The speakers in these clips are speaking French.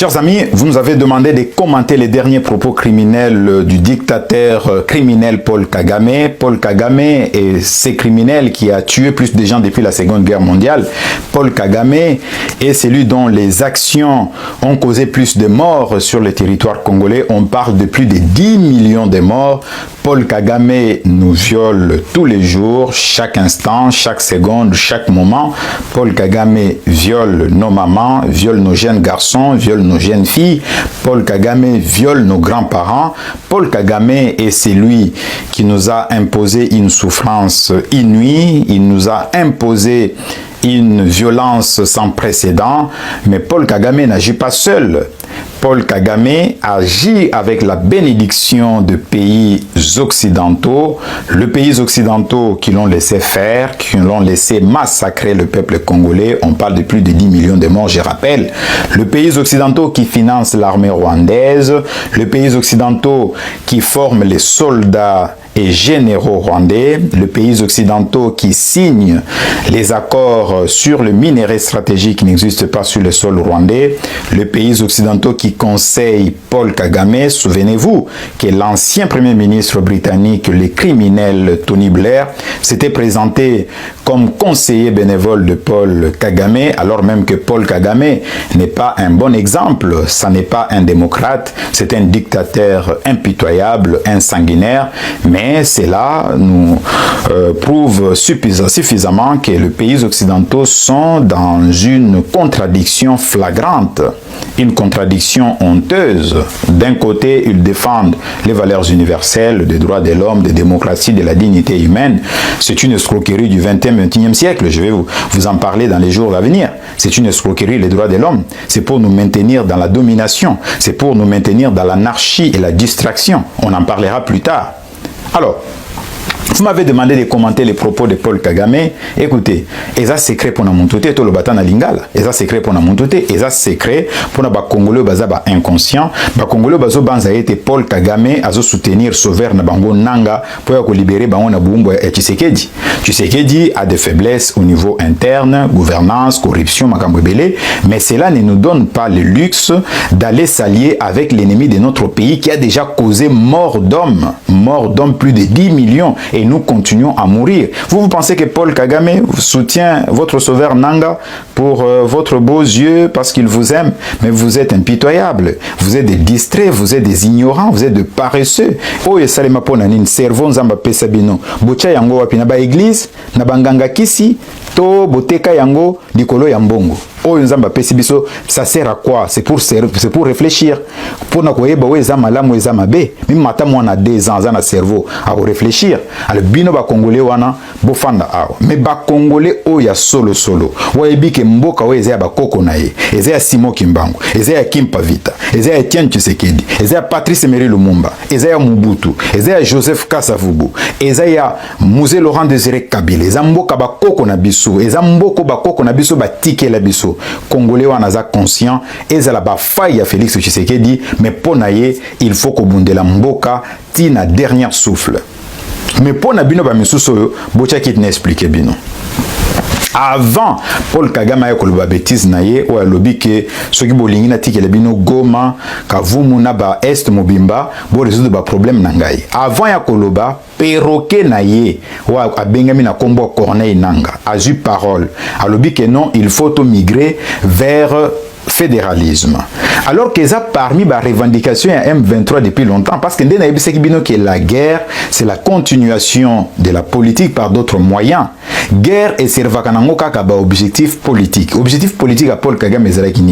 Chers amis, vous nous avez demandé de commenter les derniers propos criminels du dictateur criminel Paul Kagame. Paul Kagame est ce criminel qui a tué plus de gens depuis la Seconde Guerre mondiale. Paul Kagame est celui dont les actions ont causé plus de morts sur le territoire congolais. On parle de plus de 10 millions de morts. Paul Kagame nous viole tous les jours, chaque instant, chaque seconde, chaque moment. Paul Kagame viole nos mamans, viole nos jeunes garçons, viole nos jeunes filles. Paul Kagame viole nos grands-parents. Paul Kagame est celui qui nous a imposé une souffrance inouïe. Il nous a imposé une violence sans précédent. Mais Paul Kagame n'agit pas seul. Paul Kagame agit avec la bénédiction de pays occidentaux, les pays occidentaux qui l'ont laissé faire, qui l'ont laissé massacrer le peuple congolais. On parle de plus de 10 millions de morts, je rappelle. Les pays occidentaux qui financent l'armée rwandaise, les pays occidentaux qui forment les soldats et généraux rwandais, les pays occidentaux qui signent les accords sur le minerai stratégique qui n'existe pas sur le sol rwandais, les pays occidentaux qui conseillent Paul Kagame. Souvenez-vous que l'ancien premier ministre britannique, le criminel Tony Blair, s'était présenté comme conseiller bénévole de Paul Kagame, alors même que Paul Kagame n'est pas un bon exemple, ça n'est pas un démocrate, c'est un dictateur impitoyable, un sanguinaire, mais cela nous prouve suffisamment que les pays occidentaux sont dans une contradiction flagrante, une contradiction honteuse. D'un côté, ils défendent les valeurs universelles, des droits de l'homme, de démocratie, de la dignité humaine. C'est une escroquerie du 21e siècle, je vais vous en parler dans les jours à venir. C'est une escroquerie, les droits de l'homme. C'est pour nous maintenir dans la domination, c'est pour nous maintenir dans l'anarchie et la distraction. On en parlera plus tard. Alors, vous m'avez demandé de commenter les propos de Paul Kagame. Écoutez, eza secret pour na montoté to le batana lingala. Eza secret pour na montoté, eza secret pour na ba congolais baza ba inconscient. Ba congolais bazo banza été Paul Kagame azo soutenir sauveur na bango nanga pour ya ko libérer bango na bumbo et Tshisekedi. Tshisekedi a des faiblesses au niveau interne, gouvernance, corruption, makambo belé, mais cela ne nous donne pas le luxe d'aller s'allier avec l'ennemi de notre pays qui a déjà causé mort d'hommes plus de 10 millions. Et nous continuons à mourir. Vous pensez que Paul Kagame soutient votre sauveur Nanga pour votre beaux yeux parce qu'il vous aime, mais vous êtes impitoyable. Vous êtes des distraits, vous êtes des ignorants, vous êtes des paresseux. Oh, et salema ponanin, servon zamba pesabino. Bocha yango wapina ba église, na banganga kisi, to boteka yango likolo ya mbongo. Oh, nzamba pesi biso, ça sert à quoi? C'est pour réfléchir. Pour na koyeba we za malamu za mabe. Même mata mwana 2 ans na cerveau à réfléchir. Alors bino ba congolais wana bofanda awa. Mais ba congolais o ya solo. Wayebi ke mboka we za ba koko na ye. Eza ya Simon Kimbangu, eza ya Kim Pavita, eza ya Etienne Tshisekedi, eza ya Patrice Emery Lumumba, eza ya Mobutu, eza ya Joseph Kasavubu, eza ya Mzee Laurent Désiré Kabila, eza mboka ba koko na biso, eza mboko ba koko na biso ba tike la biso. Congolais wana za conscient ezala ba faille ya Félix Tshisekedi, mais ponaye il faut ko bundela mboka tina dernier souffle. Mais pona bino ba misuso bocha kit n'expliquer bino. Avant Paul Kagame a koloba bêtise naye ou alobi ke soki bolingi na tikela bino Goma Kavumu na ba Est Mobimba bo résoudre ba problème na ngai. Avant ya koloba perroquet naye ou abengami na kombo Corneille Nanga a eu parole alobi ke non, il faut migrer vers fédéralisme. Alors que ça parmi les revendications à M23 depuis longtemps, parce que la guerre, c'est la continuation de la politique par d'autres moyens. Guerre et servakanango kaka ba objectif politique. Objectif politique à Paul Kagame Ezalaki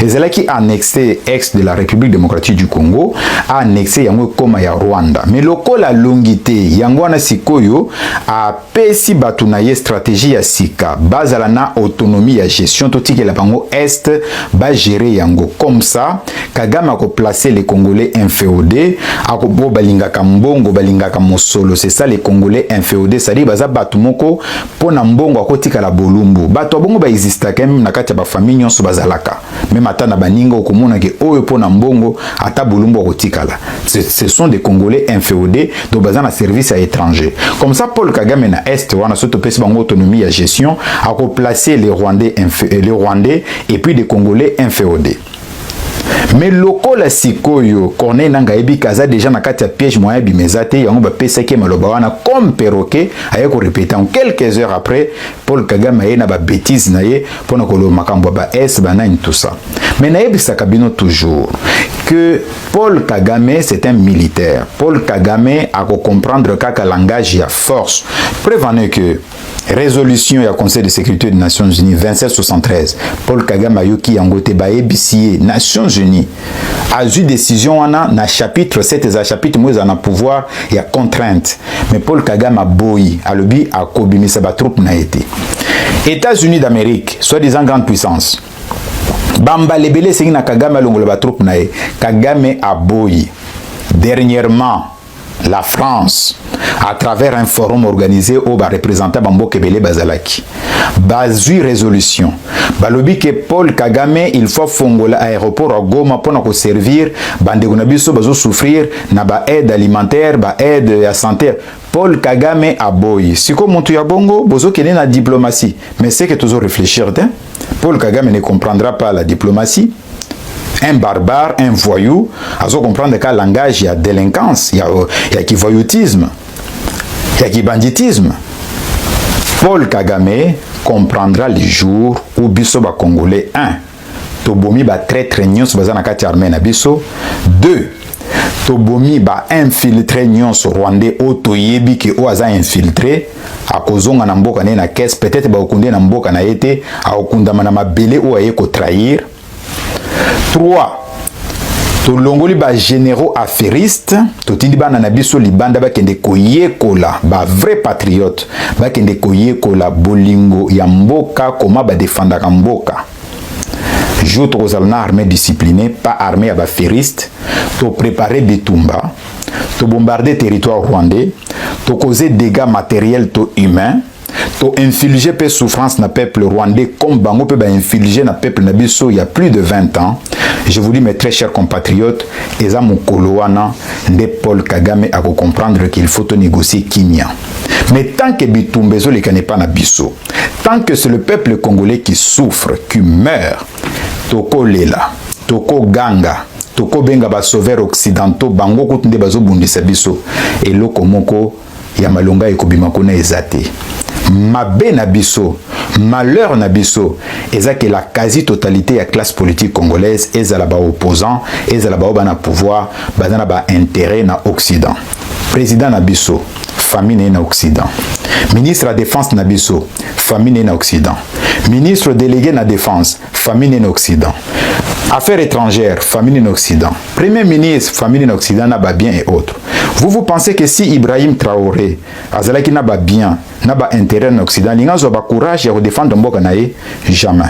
Ezalaki a annexé ex de la République démocratique du Congo, a annexé yango koma ya Rwanda. Mais loko la longité yango na sikoyo a pesi batunaye stratégie ya sika, bazala na autonomie ya gestion totike la bango est ba gérer yango comme ça. Kagame a placé les Congolais inféodés, a balingaka mbongo balingaka mosolo, c'est ça les Congolais inféodés, ça dit baza batumoko pona mbongo akotika la bolumbu. Bato bongo ba exista quand même na kati ba famille nyonso bazalaka. Même ata na baninga okomona ke oyo pona mbongo ata bolumbu akotika la. Ce sont des Congolais inféodés donc baza na service à étranger. Comme ça Paul Kagame na est wana soto pesi bango autonomie à gestion a placer les Rwandais et puis des Congolais inféodés. mais lokola sikoyo Corneille Nangaa yebi kaza déjà na kati ya piège moyen bimezate yango ba peseke maloba wana comme perroquet aye ko répéter en quelques heures après Paul Kagame ye na ba bêtise na ye pona ko lo makambo ba S banani tout ça. Mais nayebisa kabino toujours que Paul Kagame c'est un militaire. Paul Kagame a ko comprendre kaka langage ya force. Prévenez que résolution ya Conseil de sécurité des Nations Unies 2773 Paul Kagame ayoki yangote ba ebisiye Nations Unies a eu décision wana na chapitre 7 za chapitre moza na pouvoir ya contrainte mais Paul Kagame a boyi alobi a kobimisa ba troupe na été États-Unis d'Amérique soi-disant grande puissance bamba lebele sengi na Kagame alongola ba troupe na ye Kagame a boyi dernièrement la France à travers un forum organisé au représentant Bambo Kebele Bazalaki. Bazui résolution. Balobi que Paul Kagame il faut fongola aéroport à Goma pour servir bande gonabiso bazo souffrir na ba aide alimentaire, ba aide à santé. Paul Kagame a boy. Si comme montu ya bongo bozo kene na diplomatie. Mais c'est que toujours réfléchir hein? Paul Kagame ne comprendra pas la diplomatie. Un barbare, un voyou, à se comprendre qu'un langage, il y a délinquance, il y a qui voyoutisme, il y a qui banditisme. Paul Kagame comprendra les jours où biso ba Congolais 1. Tobomi ba traître nyonso bazana kati armée na biso 2. Tobomi ba infiltré nyonso rwandais otoyebi ke oaza infiltré akozonga na mboka na caisse peut-être ba okunde na mboka na yete a okundama na mabele o aye ko trahir. 3. Tolongoli ba généraux affairistes, totindi bana na biso libanda ba kende koyekola ba vrai patriote, ba kende koyekola bolingo ya mboka koma ba défendaka mboka. Jo tozalna armée disciplinée, pas armée à ba affairistes, to préparer Bitumba, to bombarder territoire rwandais, to causer dégâts matériels to humains. To infliger peu souffrance na peuple rwandais comme bango peut ba infliger na peuple na biso il y a plus de 20 ans. Je vous dis mes très chers compatriotes, eza mokolo wana nde Paul Kagame a comprendre qu'il faut négocier kimia. Mais tant que Bitumbezo le n'est pas na biso, tant que c'est le peuple congolais qui souffre, qui meurt, toko lela, toko ganga, toko benga ba sauveurs occidentaux bango kutunde bazo bundisa biso eloko moko ya malonga ekobima kona ezate. Mabe na biso, malheur na biso, eza que la quasi-totalité de la classe politique congolaise est à la bas opposant, est à la bas na pouvoir, bazana ba intérêt na Occident. Président na biso, famille na Occident. Ministre de la Défense na biso, famille na Occident. Ministre délégué na Défense, famille na Occident. Affaires étrangères, famille en Occident. Premier ministre, famille en Occident, n'a pas bien et autres. Vous pensez que si Ibrahim Traoré, Azalaki n'a pas bien, n'a pas intérêt en Occident, il n'a pas courage de défendre Mboka nae? Jamais.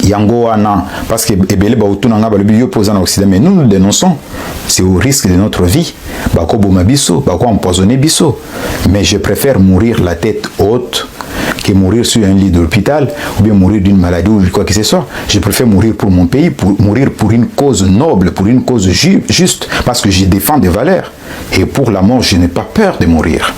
Yango wana, parce que Ebele ba utuna nga ba le bio posant en Occident, mais nous dénonçons. C'est au risque de notre vie. Bako boma biso, bako empoisonner biso. Mais je préfère mourir la tête haute que mourir sur un lit d'hôpital ou bien mourir d'une maladie ou quoi que ce soit. Je préfère mourir pour mon pays, pour mourir pour une cause noble, pour une cause juste, parce que je défends des valeurs. Et pour la mort, je n'ai pas peur de mourir.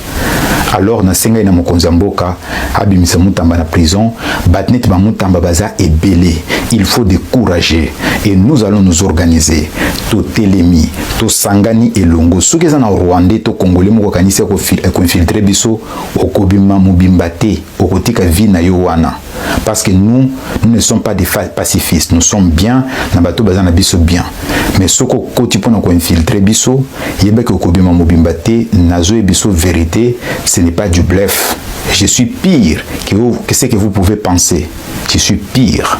Alors, na senga ina mokonza mboka, abimisa mutamba na prison, batnet ba mutamba baza ebele. Il faut décourager et nous allons nous organiser. To telemi, to sangani elongo. Soki za na Rwandais, to Congolais moko kanisi ko infiltrer biso, okobima mubimbate, okotika vi na yo wana. Parce que nous ne sommes pas des pacifistes. Nous sommes bien, na bato bazana biso bien. Mais soko koti pona ko infiltrer biso, yebeke okobima mubimbate, nazo e biso vérité, ce n'est pas du bluff. Je suis pire que ce que vous pouvez penser. Je suis pire.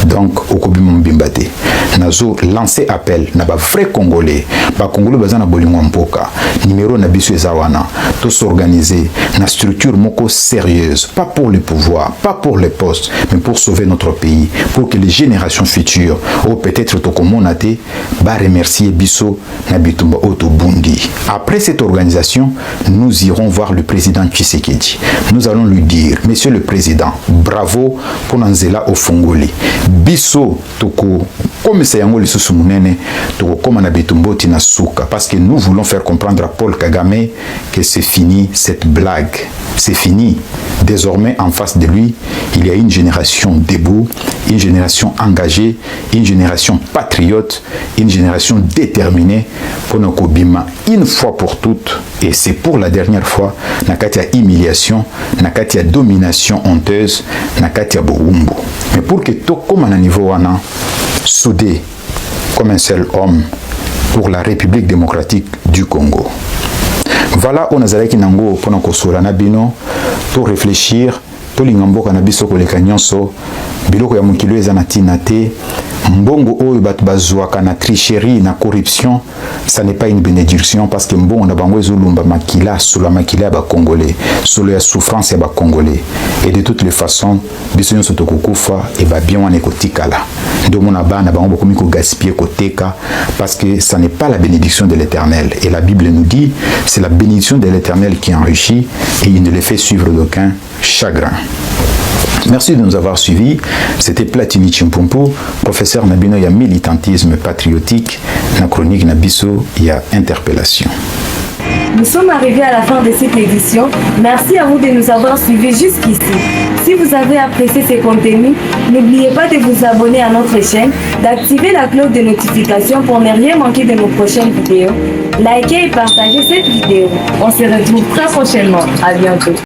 Donc, okobima mubimbate. Nazo lancer appel na ba vrai Congolais. Ba Congolais bazana bolingo mpoka. Numéro na biso ezawana. To s'organiser na structure moko sérieuse, pas pour le pouvoir, pas pour les postes, mais pour sauver notre pays, pour que les générations futures, ou peut-être to komonate, ba remercier biso na bitumba oto bundi. Après cette organisation, nous irons voir le président Tshisekedi. Nous allons lui dire, Monsieur le Président, bravo pour Nanzela au Fongoli. Biso toko comme c'est yango lisusu munene tokokoma na bitumboti na suka, parce que nous voulons faire comprendre à Paul Kagame que c'est fini cette blague, c'est fini. Désormais en face de lui il y a une génération debout, une génération engagée, une génération patriote, une génération déterminée pour nous kobima une fois pour toutes, et c'est pour la dernière fois, nakati ya humiliation, nakati ya domination honteuse, nakati ya boumbu. Mais pour que tout comme à niveau wana soudé comme un seul homme pour la République démocratique du Congo. Voilà on a qui nango pour nous na bino pour réfléchir to lingamboka na biso koleka nyonso biloko ya mokilo eza na tina te. Mbongo oyo bato bazwaka na tricherie na corruption, ça n'est pas une bénédiction, parce que mbongo na bango ezolumba makila solo makila ba congolais, solo ya souffrance ya ba congolais, et de toutes les façons biso nyonso tokokufa et ba bien wana ekotikala ndo mona bana bango bokomi ko gaspiller koteka, parce que ça n'est pas la bénédiction de l'Éternel, et la Bible nous dit c'est la bénédiction de l'Éternel qui enrichit et il ne les fait suivre d'aucun chagrin. Merci de nous avoir suivis. C'était Platini Chimpumpu, professeur Nabino ya militantisme patriotique, na chronique Nabiso ya interpellation. Nous sommes arrivés à la fin de cette édition. Merci à vous de nous avoir suivis jusqu'ici. Si vous avez apprécié ces contenus, n'oubliez pas de vous abonner à notre chaîne, d'activer la cloche de notification pour ne rien manquer de nos prochaines vidéos. Likez et partagez cette vidéo. On se retrouve très prochainement. À bientôt.